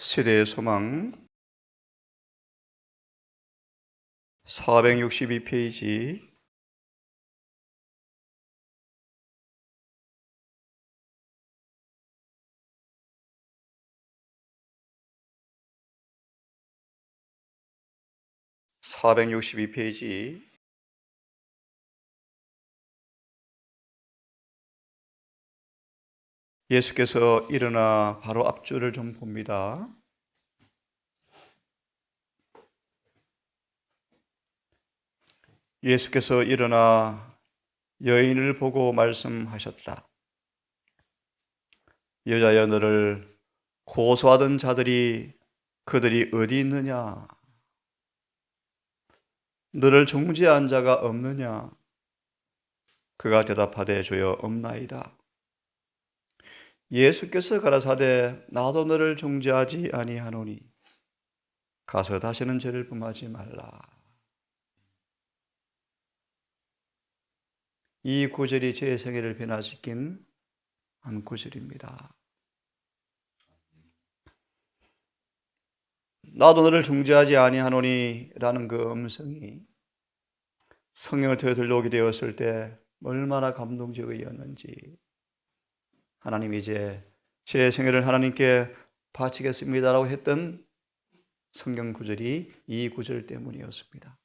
세대의 소망 462페이지. 예수께서 일어나 바로 앞줄을 좀 봅니다. 예수께서 일어나 여인을 보고 말씀하셨다. 여자여, 너를 고소하던 자들이 그들이 어디 있느냐? 너를 중지한 자가 없느냐? 그가 대답하되 주여 없나이다. 예수께서 가라사대 나도 너를 중지하지 아니하노니 가서 다시는 죄를 범하지 말라. 이 구절이 제 생애를 변화시킨 한 구절입니다. 나도 너를 중지하지 아니하노니 라는 그 음성이 성령을 통해 들려오게 되었을 때 얼마나 감동적이었는지, 하나님이 이제 제 생애를 하나님께 바치겠습니다라고 했던 성경 구절이 이 구절 때문이었습니다.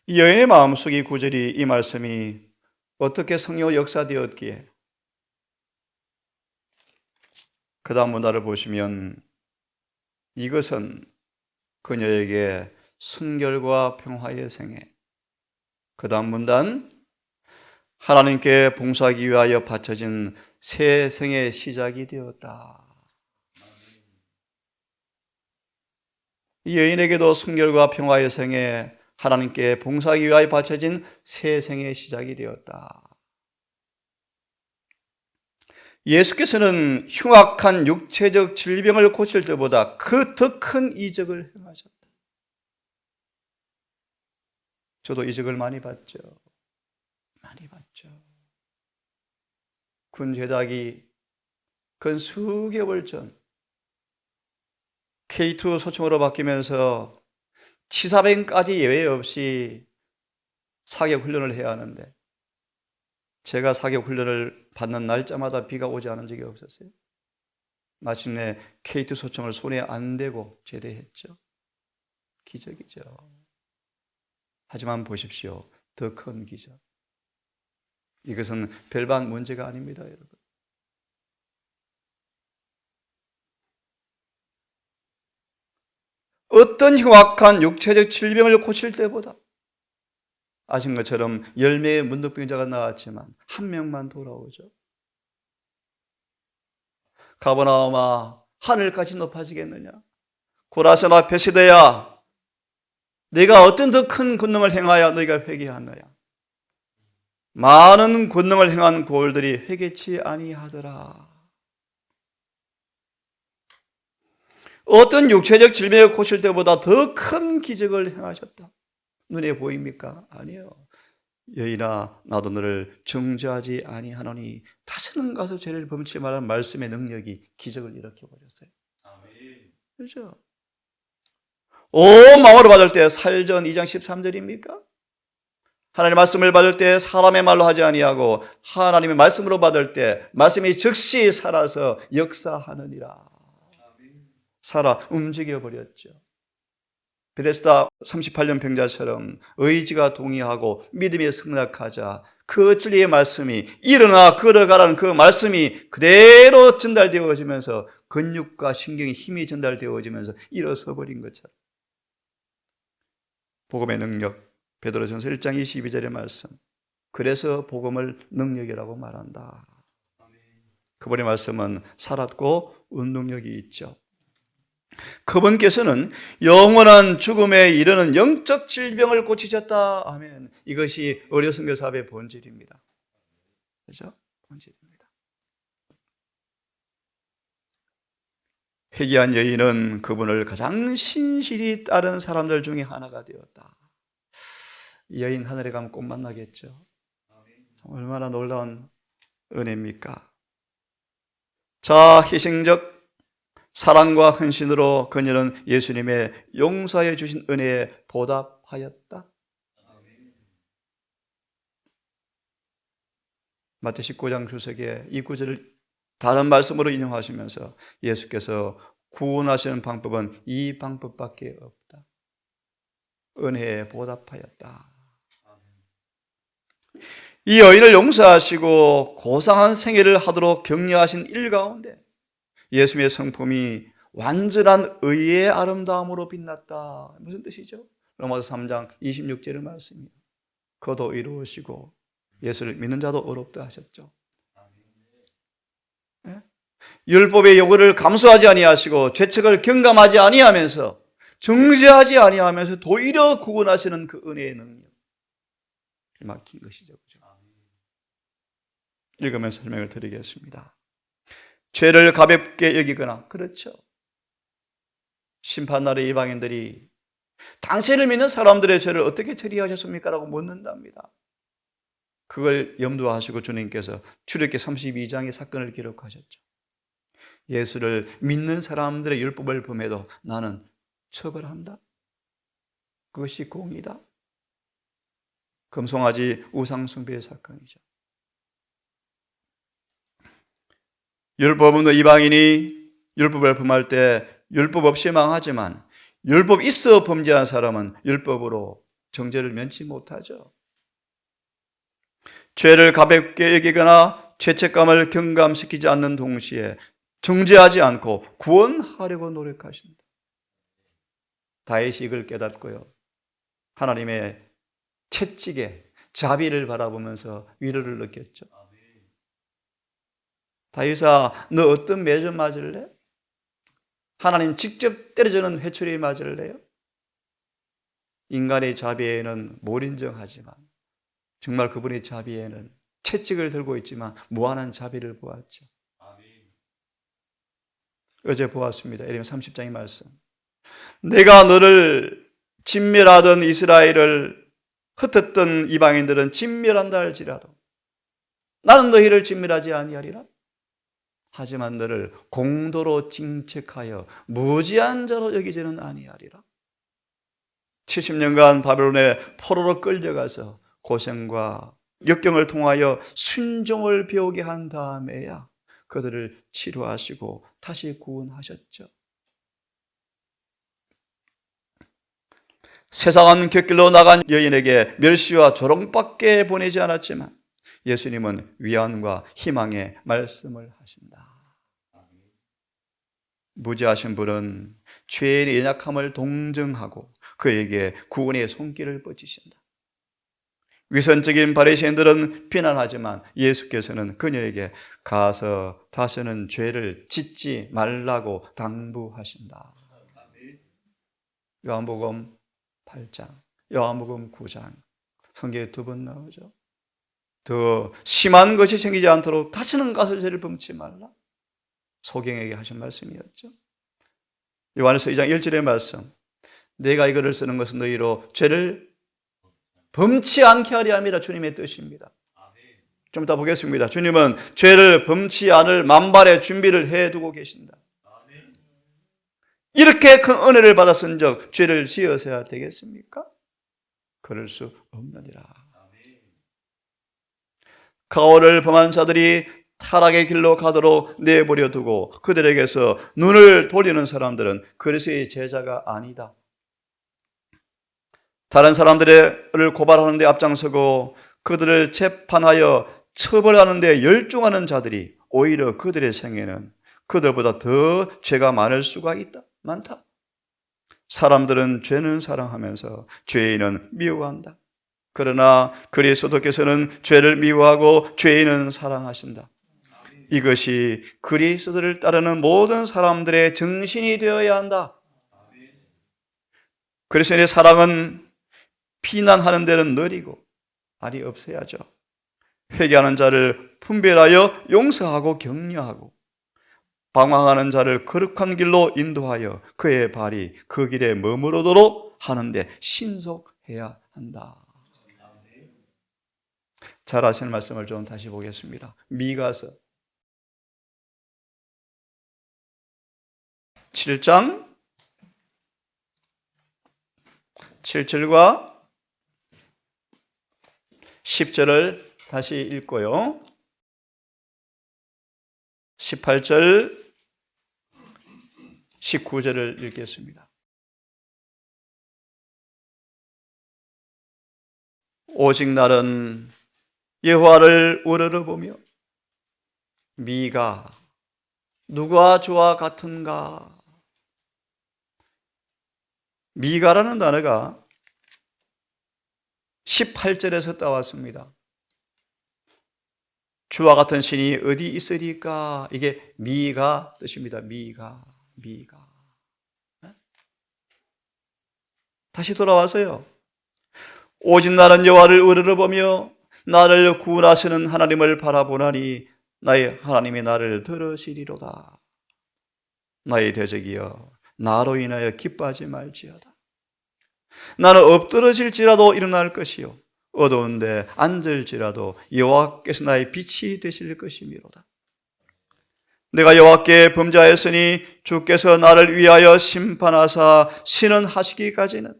이 여인의 마음속 이 구절이, 이 말씀이 어떻게 성령으로 역사되었기에, 그 다음 문단을 보시면 이것은 그녀에게 순결과 평화의 생애, 그 다음 문단 하나님께 봉사하기 위하여 바쳐진 새 생의 시작이 되었다. 이 여인에게도 순결과 평화의 생애, 하나님께 봉사하기 위하여 바쳐진 새 생의 시작이 되었다. 예수께서는 흉악한 육체적 질병을 고칠 때보다 그 더 큰 이적을 행하셨다. 저도 이적을 많이 봤죠. 군 제작이 근 수개월 전 K2 소총으로 바뀌면서 치사병까지 예외 없이 사격 훈련을 해야 하는데, 제가 사격 훈련을 받는 날짜마다 비가 오지 않은 적이 없었어요. 마침내 K2 소총을 손에 안 대고 제대했죠. 기적이죠. 하지만 보십시오, 더 큰 기적. 이것은 별반 문제가 아닙니다, 여러분. 어떤 흉악한 육체적 질병을 고칠 때보다, 아신 것처럼 10명의 문득병자가 나왔지만 한 명만 돌아오죠. 가버나움아, 하늘까지 높아지겠느냐? 고라세나 베세다야, 네가 어떤 더 큰 권능을 행하여 너희가 회개하느냐? 많은 권능을 행한 고을들이 회개치 아니하더라. 어떤 육체적 질병을 고칠 때보다 더 큰 기적을 행하셨다. 눈에 보입니까? 아니요. 여인아, 나도 너를 중지하지 아니하노니 다시는 가서 죄를 범치 말라는 말씀의 능력이 기적을 일으켜버렸어요. 그렇죠? 온 마음으로 받을 때, 사일전 2장 13절입니까? 하나님의 말씀을 받을 때 사람의 말로 하지 아니하고 하나님의 말씀으로 받을 때 말씀이 즉시 살아서 역사하느니라. 살아 움직여버렸죠. 베데스다 38년 병자처럼 의지가 동의하고 믿음이 승낙하자 그 진리의 말씀이, 일어나 걸어가라는 그 말씀이 그대로 전달되어지면서 근육과 신경의 힘이 전달되어지면서 일어서 버린 것처럼, 복음의 능력, 베드로전서 1장 22절의 말씀, 그래서 복음을 능력이라고 말한다. 그분의 말씀은 살았고 운동력이 있죠. 그분께서는 영원한 죽음에 이르는 영적 질병을 고치셨다. 아멘. 이것이 의료 선교사업의 본질입니다. 그렇죠? 본질입니다. 회개한 여인은 그분을 가장 신실히 따른 사람들 중에 하나가 되었다. 이 여인 하늘에 가면 꼭 만나겠죠. 얼마나 놀라운 은혜입니까? 자, 희생적 사랑과 헌신으로 그녀는 예수님의 용서해 주신 은혜에 보답하였다. 마태 19장 주석에 이 구절을 다른 말씀으로 인용하시면서 예수께서 구원하시는 방법은 이 방법밖에 없다. 은혜에 보답하였다. 이 여인을 용서하시고 고상한 생애를 하도록 격려하신 일 가운데 예수님의 성품이 완전한 의의 아름다움으로 빛났다. 무슨 뜻이죠? 로마서 3장 26절의 말씀이에요. 그도 이루시고 예수를 믿는 자도 의롭다 하셨죠. 네? 율법의 요구를 감수하지 아니하시고 죄책을 경감하지 아니하면서 정죄하지 아니하면서 도리어 구원하시는 그 은혜의 능력, 막힌 것이죠. 그렇죠? 읽으면서 설명을 드리겠습니다. 죄를 가볍게 여기거나, 그렇죠. 심판날의 이방인들이 당신을 믿는 사람들의 죄를 어떻게 처리하셨습니까? 라고 묻는답니다. 그걸 염두하시고 주님께서 출애굽기 32장의 사건을 기록하셨죠. 예수를 믿는 사람들의 율법을 범해도 나는 처벌한다. 그것이 공의다. 금송아지 우상숭배의 사건이죠. 율법 없는 이방인이 율법을 범할 때 율법 없이 망하지만 율법 있어 범죄한 사람은 율법으로 정죄를 면치 못하죠. 죄를 가볍게 여기거나 죄책감을 경감시키지 않는 동시에 정죄하지 않고 구원하려고 노력하신다. 다윗이 이걸 깨닫고요, 하나님의 채찍에 자비를 바라보면서 위로를 느꼈죠. 다윗아, 너 어떤 매점 맞을래? 하나님 직접 때려주는 회초리 맞을래요? 인간의 자비에는 못 인정하지만 정말 그분의 자비에는 채찍을 들고 있지만 무한한 자비를 보았죠. 어제 보았습니다. 에레미야 30장의 말씀. 내가 너를 진멸하던 이스라엘을 흩었던 이방인들은 진멸한다 할지라도 나는 너희를 진멸하지 아니하리라. 하지만 너를 공도로 징책하여 무지한 자로 여기지는 아니하리라. 70년간 바벨론의 포로로 끌려가서 고생과 역경을 통하여 순종을 배우게 한 다음에야 그들을 치료하시고 다시 구원하셨죠. 세상은 곁길로 나간 여인에게 멸시와 조롱밖에 보내지 않았지만 예수님은 위안과 희망의 말씀을 하신다. 무지하신 분은 죄의 연약함을 동정하고 그에게 구원의 손길을 뻗치신다. 위선적인 바리새인들은 비난하지만 예수께서는 그녀에게 가서 다시는 죄를 짓지 말라고 당부하신다. 요한복음 8장, 요한복음 9장, 성경에 2번 나오죠. 더 심한 것이 생기지 않도록 다시는 가서 죄를 범치 말라. 소경에게 하신 말씀이었죠. 요한에서 2장 1절의 말씀. 내가 이거를 쓰는 것은 너희로 죄를 범치 않게 하려 함이라 주님의 뜻입니다. 좀 이따 보겠습니다. 주님은 죄를 범치 않을 만발의 준비를 해두고 계신다. 이렇게 큰 은혜를 받았은 적 죄를 지어서야 되겠습니까? 그럴 수 없느니라. 가오를 범한 자들이 타락의 길로 가도록 내버려 두고 그들에게서 눈을 돌리는 사람들은 그리스도의 제자가 아니다. 다른 사람들을 고발하는 데 앞장서고 그들을 재판하여 처벌하는 데 열중하는 자들이 오히려 그들의 생애는 그들보다 더 죄가 많을 수가 있다. 많다. 사람들은 죄는 사랑하면서 죄인은 미워한다. 그러나 그리스도께서는 죄를 미워하고 죄인은 사랑하신다. 이것이 그리스도를 따르는 모든 사람들의 정신이 되어야 한다. 그리스도의 사랑은 비난하는 데는 느리고 알이 없어야죠. 회개하는 자를 분별하여 용서하고 격려하고 방황하는 자를 거룩한 길로 인도하여 그의 발이 그 길에 머무르도록 하는데 신속해야 한다. 잘 아시는 말씀을 좀 다시 보겠습니다. 미가서 7장 7절과 10절을 다시 읽고요. 18절, 19절을 읽겠습니다. 오직 나는 여호와를 우러러보며 미가 누가 저와 같은가? 미가라는 단어가 18절에서 따왔습니다. 주와 같은 신이 어디 있으리까? 이게 미가 뜻입니다. 미가. 다시 돌아와서요. 오직 나는 여호와를 우러러보며 나를 구원하시는 하나님을 바라보나니 나의 하나님이 나를 들으시리로다. 나의 대적이여 나로 인하여 기뻐하지 말지어다. 나는 엎드러질지라도 일어날 것이요 어두운데 앉을지라도 여호와께서 나의 빛이 되실 것이미로다. 내가 여호와께 범죄하였으니 주께서 나를 위하여 심판하사 신원하시기까지는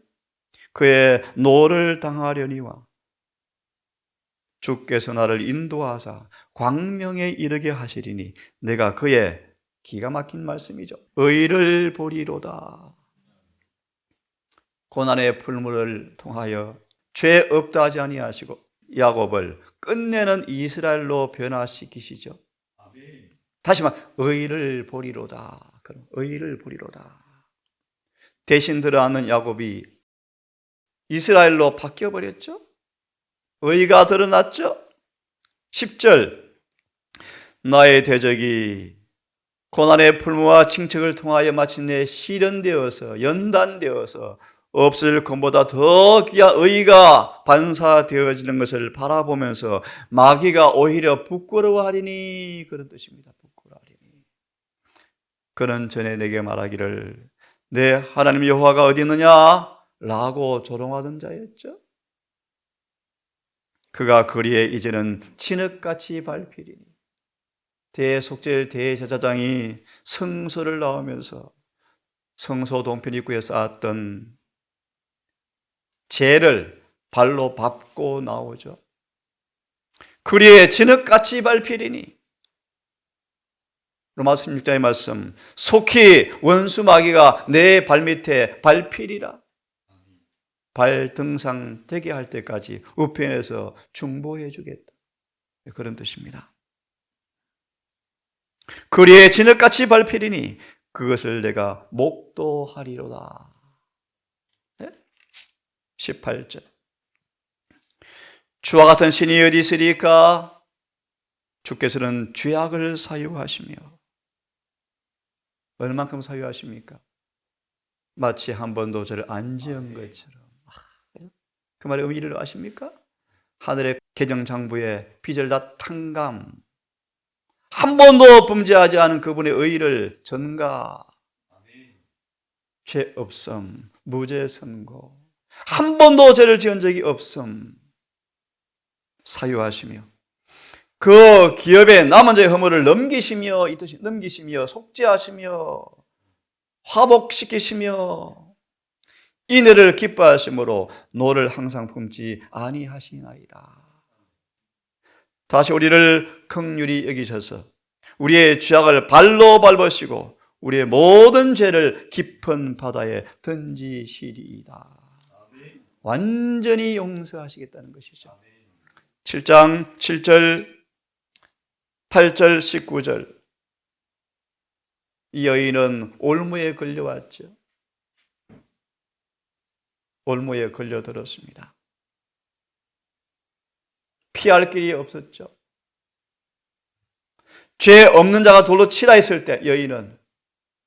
그의 노를 당하려니와 주께서 나를 인도하사 광명에 이르게 하시리니 내가 그의 기가 막힌 말씀이죠. 의를 보리로다. 고난의 풀물을 통하여 죄 없다 하지 아니하시고 야곱을 끝내는 이스라엘로 변화시키시죠. 다시 말 의를 보리로다. 그럼 의를 보리로다. 대신 들어앉는 야곱이 이스라엘로 바뀌어 버렸죠. 의가 드러났죠. 10절 나의 대적이 고난의 풀무와 칭책을 통하여 마침내 실현되어서 연단되어서 없을 것보다 더 귀한 의가 반사되어지는 것을 바라보면서 마귀가 오히려 부끄러워하리니 그런 뜻입니다. 부끄러워하리니. 그는 전에 내게 말하기를 내 하나님 여호와가 어디 있느냐? 라고 조롱하던 자였죠. 그가 거리에 이제는 진흙같이 밟히리니. 대속죄 대제사장이 성소를 나오면서 성소 동편 입구에 쌓았던 재를 발로 밟고 나오죠. 거리에 진흙같이 밟히리니. 로마서 16장의 말씀 속히 원수 마귀가 내 발밑에 밟히리라. 발등상 되게 할 때까지 우편에서 중보해 주겠다. 그런 뜻입니다. 거리에 진흙같이 밟히리니 그것을 내가 목도하리로다. 18절 주와 같은 신이 어디 있으리까? 주께서는 죄악을 사유하시며 얼만큼 사유하십니까? 마치 한 번도 저를 안 지은 것처럼. 그 말의 의미를 아십니까? 하늘의 계정장부에 빚을 다 탕감, 한 번도 범죄하지 않은 그분의 의를 전가, 죄 없음, 무죄 선고, 한 번도 죄를 지은 적이 없음 사유하시며 그 기업의 남은 자의 허물을 넘기시며, 이 뜻이 넘기시며 속죄하시며 화복시키시며 인애를 기뻐하심으로 노를 항상 품지 아니하시나이다. 다시 우리를 긍휼히 여기셔서 우리의 죄악을 발로 밟으시고 우리의 모든 죄를 깊은 바다에 던지시리이다. 완전히 용서하시겠다는 것이죠. 7장 7절 8절 19절 이 여인은 올무에 걸려왔죠. 올무에 걸려들었습니다. 피할 길이 없었죠. 죄 없는 자가 돌로 치라 했을 때 여인은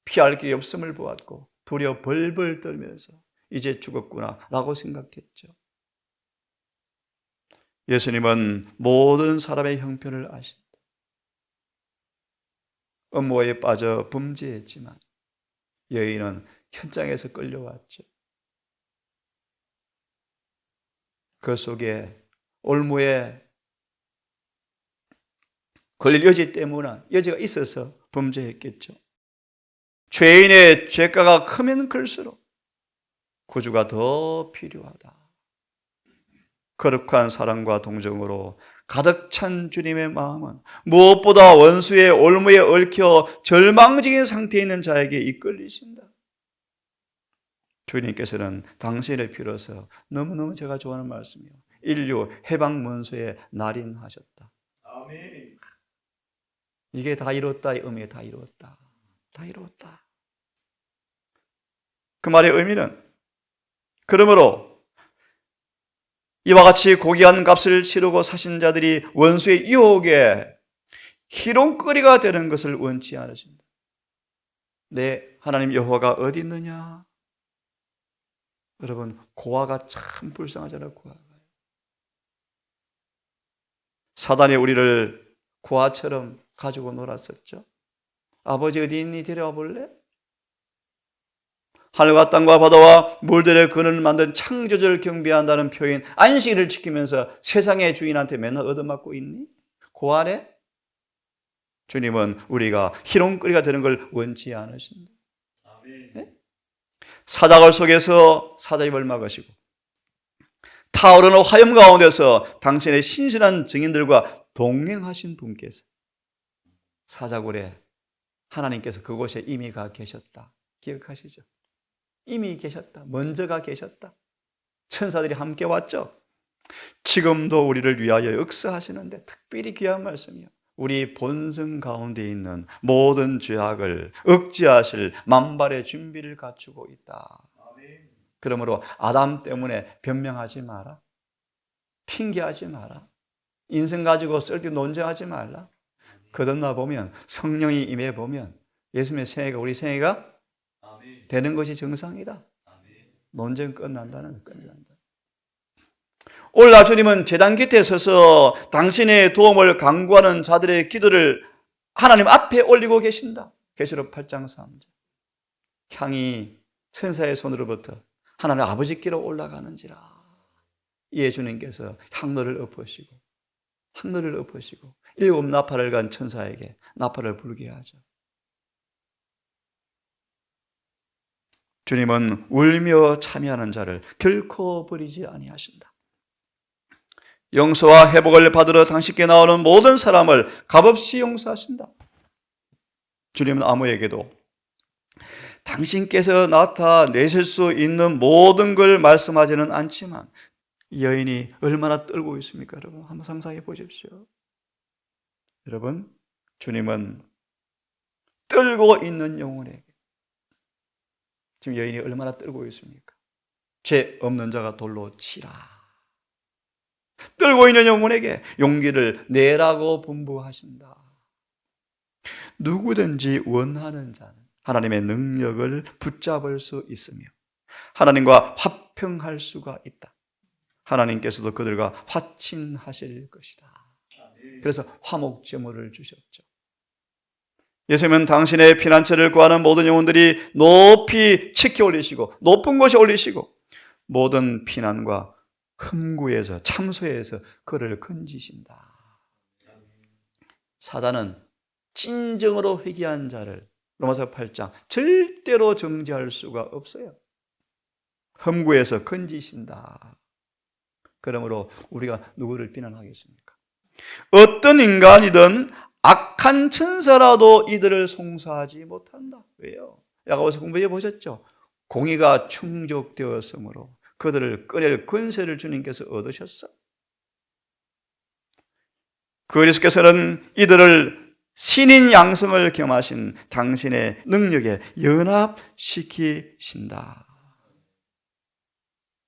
피할 길이 없음을 보았고 두려워 벌벌 떨면서 이제 죽었구나 라고 생각했죠. 예수님은 모든 사람의 형편을 아신다. 음모에 빠져 범죄했지만 여인은 현장에서 끌려왔죠. 그 속에 올무에 걸릴 여지 때문에 여지가 있어서 범죄했겠죠. 죄인의 죄가가 크면 클수록 구주가 더 필요하다. 거룩한 사랑과 동정으로 가득 찬 주님의 마음은 무엇보다 원수의 올무에 얽혀 절망적인 상태에 있는 자에게 이끌리신다. 주님께서는 당신의 피로서 너무너무 제가 좋아하는 말씀이요, 인류 해방 문서에 날인하셨다. 아멘. 이게 다 이뤘다, 이 의미에 다 이뤘다. 다 이뤘다. 그 말의 의미는, 그러므로 이와 같이 고귀한 값을 치르고 사신 자들이 원수의 유혹에 희롱거리가 되는 것을 원치 않으신다. 내 하나님 여호와가 어디 있느냐? 여러분, 고아가 참 불쌍하잖아요. 고아가. 사단이 우리를 고아처럼 가지고 놀았었죠. 아버지 어디 있니? 데려와 볼래? 하늘과 땅과 바다와 물들의 근원을 만든 창조주를 경배한다는 표현, 안식일을 지키면서 세상의 주인한테 맨날 얻어맞고 있니? 고아래? 주님은 우리가 희롱거리가 되는 걸 원치 않으신다. 네? 사자굴 속에서 사자입을 막으시고 타오르는 화염 가운데서 당신의 신실한 증인들과 동행하신 분께서, 사자굴에 하나님께서 그곳에 이미 가 계셨다. 기억하시죠? 이미 계셨다. 먼저가 계셨다. 천사들이 함께 왔죠. 지금도 우리를 위하여 역사하시는데 특별히 귀한 말씀이요, 우리 본성 가운데 있는 모든 죄악을 억제하실 만발의 준비를 갖추고 있다. 그러므로 아담 때문에 변명하지 마라. 핑계하지 마라. 인생 가지고 쓸데없는 논쟁하지 말라. 거듭나 보면, 성령이 임해 보면 예수님의 생애가 우리 생애가 되는 것이 정상이다. 논쟁 끝난다는, 끝난다. 오늘 주님은 제단 곁에 서서 당신의 도움을 간구하는 자들의 기도를 하나님 앞에 올리고 계신다. 계시록 8장 3절. 향이 천사의 손으로부터 하나님 아버지께로 올라가는지라. 이에 주님께서 향로를 엎으시고 향로를 엎으시고 7 나팔을 간 천사에게 나팔을 불게 하죠. 주님은 울며 참여하는 자를 결코 버리지 아니하신다. 용서와 회복을 받으러 당신께 나오는 모든 사람을 값없이 용서하신다. 주님은 아무에게도 당신께서 나타내실 수 있는 모든 걸 말씀하지는 않지만, 이 여인이 얼마나 떨고 있습니까? 여러분, 한번 상상해 보십시오. 여러분, 주님은 떨고 있는 영혼에게, 지금 여인이 얼마나 떨고 있습니까? 죄 없는 자가 돌로 치라. 떨고 있는 영혼에게 용기를 내라고 분부하신다. 누구든지 원하는 자는 하나님의 능력을 붙잡을 수 있으며 하나님과 화평할 수가 있다. 하나님께서도 그들과 화친하실 것이다. 그래서 화목제물을 주셨죠. 예수님은 당신의 피난처를 구하는 모든 영혼들이 높이 치켜 올리시고 높은 곳에 올리시고 모든 피난과 흠구에서 참소에서 그를 건지신다. 사단은 진정으로 회개한 자를 로마서 8장 절대로 정죄할 수가 없어요. 흠구에서 건지신다. 그러므로 우리가 누구를 비난하겠습니까? 어떤 인간이든 악한 천사라도 이들을 송사하지 못한다. 왜요? 야고보서 공부해 보셨죠? 공의가 충족되었으므로 그들을 끌어낼 권세를 주님께서 얻으셨어. 그리스도께서는 이들을 신인 양성을 겸하신 당신의 능력에 연합시키신다.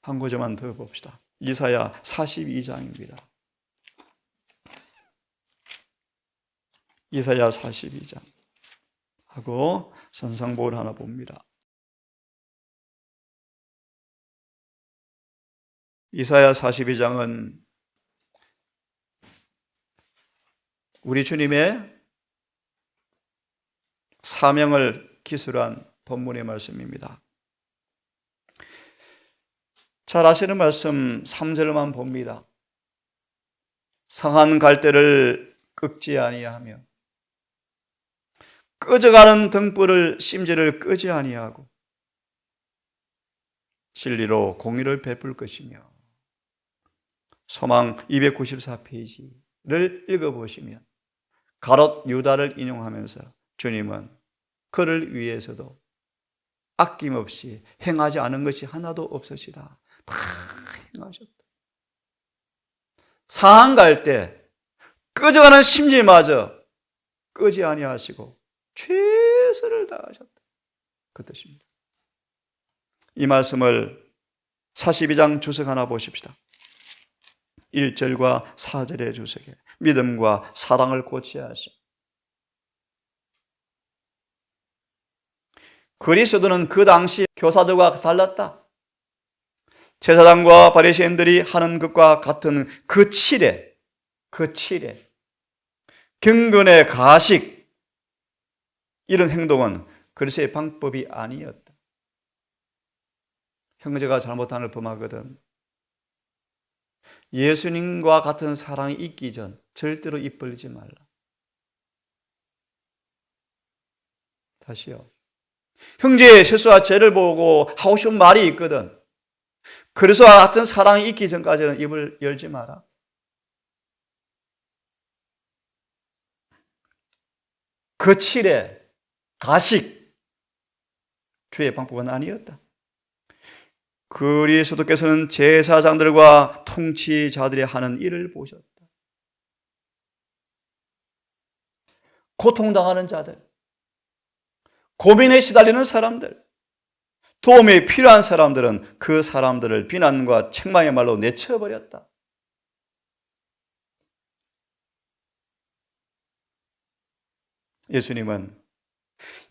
한 구절만 더 봅시다. 이사야 42장입니다. 이사야 42장 하고 선상복을 하나 봅니다. 이사야 42장은 우리 주님의 사명을 기술한 본문의 말씀입니다. 잘 아시는 말씀 3절만 봅니다. 상한 갈대를 꺾지 아니하며 꺼져가는 등불을 심지를 끄지 아니하고 진리로 공의를 베풀 것이며, 소망 294페이지를 읽어보시면 가롯 유다를 인용하면서 주님은 그를 위해서도 아낌없이 행하지 않은 것이 하나도 없으시다. 다 행하셨다. 상한 갈 때 꺼져가는 심지마저 끄지 아니하시고 최선을 다하셨다. 그 뜻입니다. 이 말씀을 42장 주석 하나 보십시다. 1절과 4절의 주석에 믿음과 사랑을 고취하심. 그리스도는 그 당시 교사들과 달랐다. 제사장과 바리새인들이 하는 것과 같은 그 칠해, 경건의 가식, 이런 행동은 그리스도의 방법이 아니었다. 형제가 잘못한 걸 범하거든 예수님과 같은 사랑이 있기 전 절대로 입 벌리지 말라. 다시요. 형제의 실수와 죄를 보고 하고 싶은 말이 있거든. 그리스도와 같은 사랑이 있기 전까지는 입을 열지 마라. 거칠에 가식, 주의 방법은 아니었다. 그리스도께서는 제사장들과 통치자들이 하는 일을 보셨다. 고통당하는 자들, 고민에 시달리는 사람들, 도움이 필요한 사람들은 그 사람들을 비난과 책망의 말로 내쳐버렸다. 예수님은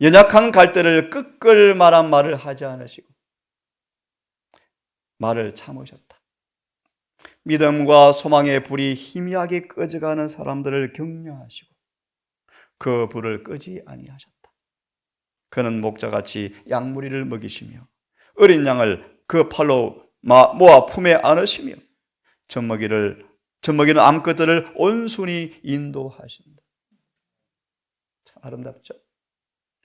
연약한 갈대를 끄끌 말한 말을 하지 않으시고 말을 참으셨다. 믿음과 소망의 불이 희미하게 꺼져가는 사람들을 격려하시고 그 불을 끄지 아니하셨다. 그는 목자같이 양무리를 먹이시며 어린 양을 그 팔로 모아 품에 안으시며 젖먹이는 암컷들을 온순히 인도하신다. 참 아름답죠?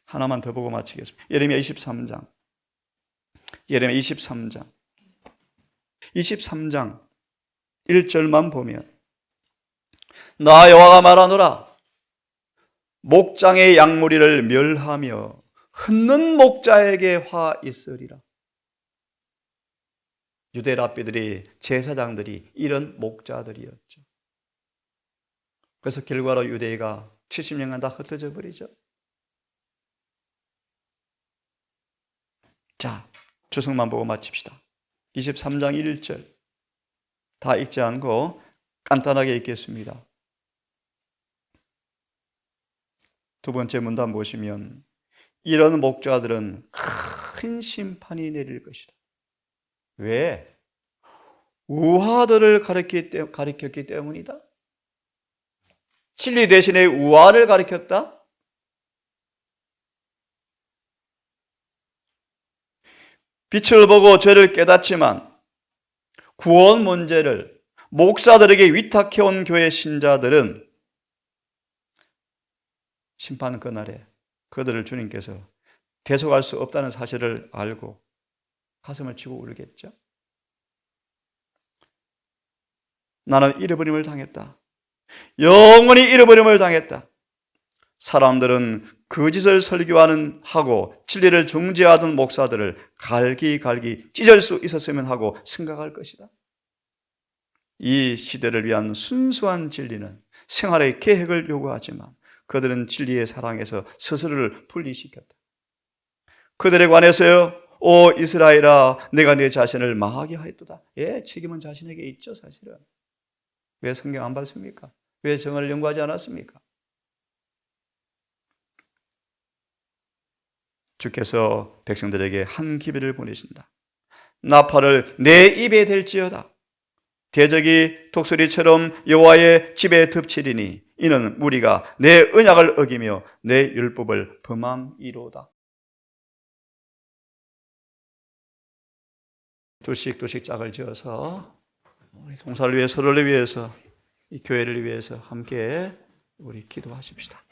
하나만 더 보고 마치겠습니다. 예레미야 23장 1절만 보면 나 여호와가 말하노라 목장의 양무리를 멸하며 흩는 목자에게 화 있으리라. 유대 랍비들이 제사장들이 이런 목자들이었죠. 그래서 결과로 유대가 70년간 다 흩어져 버리죠. 자, 주석만 보고 마칩시다. 23장 1절 다 읽지 않고 간단하게 읽겠습니다. 두 번째 문단 보시면 이런 목자들은 큰 심판이 내릴 것이다. 왜? 우화들을 가리켰기 때문이다. 진리 대신에 우화를 가리켰다. 빛을 보고 죄를 깨닫지만 구원 문제를 목사들에게 위탁해온 교회 신자들은 심판 그날에 그들을 주님께서 대속할 수 없다는 사실을 알고 가슴을 치고 울겠죠. 나는 잃어버림을 당했다. 영원히 잃어버림을 당했다. 사람들은 거짓을 하고 진리를 중재하던 목사들을 갈기 찢을 수 있었으면 하고 생각할 것이다. 이 시대를 위한 순수한 진리는 생활의 계획을 요구하지만 그들은 진리의 사랑에서 스스로를 분리시켰다. 그들에 관해서요, 오 이스라엘아 내가 네 자신을 망하게 하였도다. 예, 책임은 자신에게 있죠. 사실은 왜 성경 안 봤습니까? 왜 정언을 연구하지 않았습니까? 주께서 백성들에게 한 기별을 보내신다. 나팔을 내 입에 댈지어다. 대적이 독수리처럼 여호와의 집에 덮치리니 이는 무리가 내 언약을 어기며 내 율법을 범함이로다. 둘씩 짝을 지어서 우리 동사를 위해 서로를 위해서 이 교회를 위해서 함께 우리 기도하십시다.